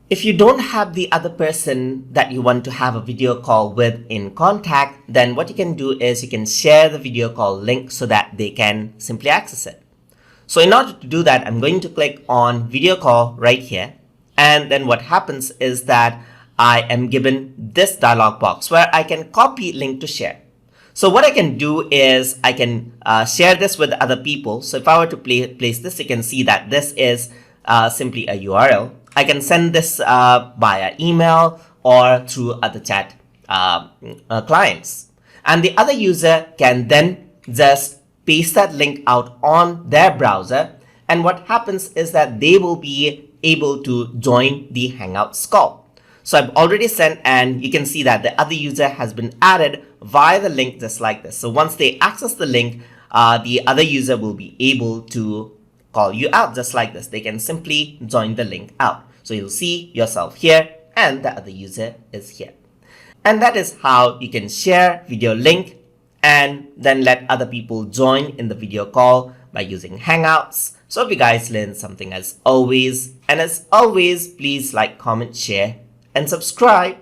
If you don't have the other person that you want to have a video call with in contact, then what you can do is you can share the video call link so that they can simply access it. So in order to do that, I'm going to click on video call right here. And then what happens is that I am given this dialog box where I can copy link to share. So what I can do is I can share this with other people. So if I were to place this, you can see that this is simply a URL. I can send this via email or through other chat clients. And the other user can then just paste that link out on their browser. And what happens is that they will be able to join the Hangouts call. So I've already sent, and you can see that the other user has been added via the link just like this. So once they access the link, the other user will be able to call you out just like this. They can simply join the link out. So you'll see yourself here and the other user is here. And that is how you can share video link and then let other people join in the video call by using Hangouts. So if you guys learned something as always, and as always, please like, comment, share, and subscribe.